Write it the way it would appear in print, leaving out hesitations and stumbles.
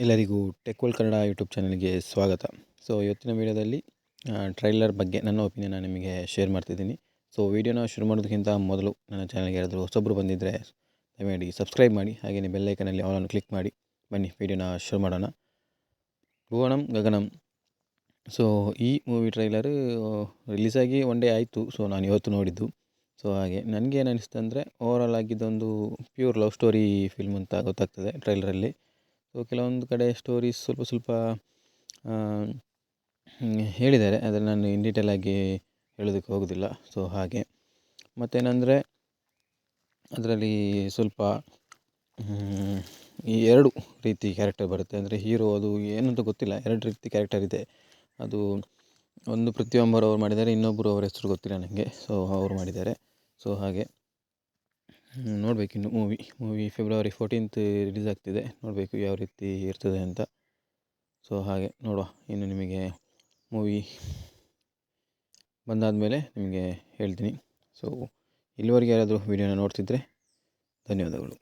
ಎಲ್ಲರಿಗೂ ಟೆಕ್ವಲ್ ಕನ್ನಡ ಯೂಟ್ಯೂಬ್ ಚಾನಲ್ಗೆ ಸ್ವಾಗತ. ಸೊ ಇವತ್ತಿನ ವೀಡಿಯೋದಲ್ಲಿ ಟ್ರೈಲರ್ ಬಗ್ಗೆ ನನ್ನ ಒಪಿನಿಯನ್ನ ನಿಮಗೆ ಶೇರ್ ಮಾಡ್ತಿದ್ದೀನಿ. ಸೊ ವೀಡಿಯೋನ ಶುರು ಮಾಡೋದಕ್ಕಿಂತ ಮೊದಲು ನನ್ನ ಚಾನಲ್ಗೆ ಯಾರಾದರೂ ಹೊಸೊಬ್ಬರು ಬಂದಿದ್ದರೆ ದಯಮಾಡಿ ಸಬ್ಸ್ಕ್ರೈಬ್ ಮಾಡಿ, ಹಾಗೆಯೇ ಬೆಲ್ಲೈಕನಲ್ಲಿ ಆಲನ್ನು ಕ್ಲಿಕ್ ಮಾಡಿ. ಬನ್ನಿ ವೀಡಿಯೋನ ಶುರು ಮಾಡೋಣ. ಭುವನಂ ಗಗನಂ. ಸೊ ಈ ಮೂವಿ ಟ್ರೈಲರು ರಿಲೀಸಾಗಿ ಒನ್ ಡೇ ಆಯಿತು. ಸೊ ನಾನು ಇವತ್ತು ನೋಡಿದ್ದು. ಸೊ ಹಾಗೆ ನನಗೇನು ಅನಿಸ್ತು ಅಂದರೆ, ಓವರಾಲ್ ಆಗಿದ್ದೊಂದು ಪ್ಯೂರ್ ಲವ್ ಸ್ಟೋರಿ ಫಿಲ್ಮ್ ಅಂತ ಗೊತ್ತಾಗ್ತದೆ ಟ್ರೈಲರಲ್ಲಿ. ಸೊ ಕೆಲವೊಂದು ಕಡೆ ಸ್ಟೋರೀಸ್ ಸ್ವಲ್ಪ ಹೇಳಿದ್ದಾರೆ, ಆದರೆ ನಾನು ಇನ್ ಡೀಟೇಲಾಗಿ ಹೇಳೋದಕ್ಕೆ ಹೋಗೋದಿಲ್ಲ. ಸೊ ಹಾಗೆ ಮತ್ತೇನೆಂದರೆ, ಅದರಲ್ಲಿ ಸ್ವಲ್ಪ ಈ ಎರಡು ರೀತಿ ಕ್ಯಾರೆಕ್ಟರ್ ಬರುತ್ತೆ. ಅಂದರೆ ಹೀರೋ ಅದು ಏನಂತ ಗೊತ್ತಿಲ್ಲ, ಎರಡು ರೀತಿ ಕ್ಯಾರೆಕ್ಟರ್ ಇದೆ. ಅದು ಒಂದು ಪ್ರತಿಯೊಬ್ಬರು ಅವ್ರು ಮಾಡಿದ್ದಾರೆ, ಇನ್ನೊಬ್ಬರು ಅವ್ರ ಹೆಸರು ಗೊತ್ತಿಲ್ಲ ನನಗೆ. ಸೊ ಅವರು ಮಾಡಿದ್ದಾರೆ. ಸೊ ಹಾಗೆ ನೋಡಬೇಕಿನ್ನು ಮೂವಿ ಫೆಬ್ರವರಿ 14th ರಿಲೀಸ್ ಆಗ್ತಿದೆ. ನೋಡಬೇಕು ಯಾವ ರೀತಿ ಇರ್ತದೆ ಅಂತ. ಸೊ ಹಾಗೆ ನೋಡುವ, ಇನ್ನು ನಿಮಗೆ ಮೂವಿ ಬಂದಾದ ಮೇಲೆ ನಿಮಗೆ ಹೇಳ್ತೀನಿ. ಸೊ ಇಲ್ಲಿವರೆಗೆ ಯಾರಾದರೂ ವೀಡಿಯೋನ ನೋಡ್ತಿದ್ದರೆ ಧನ್ಯವಾದಗಳು.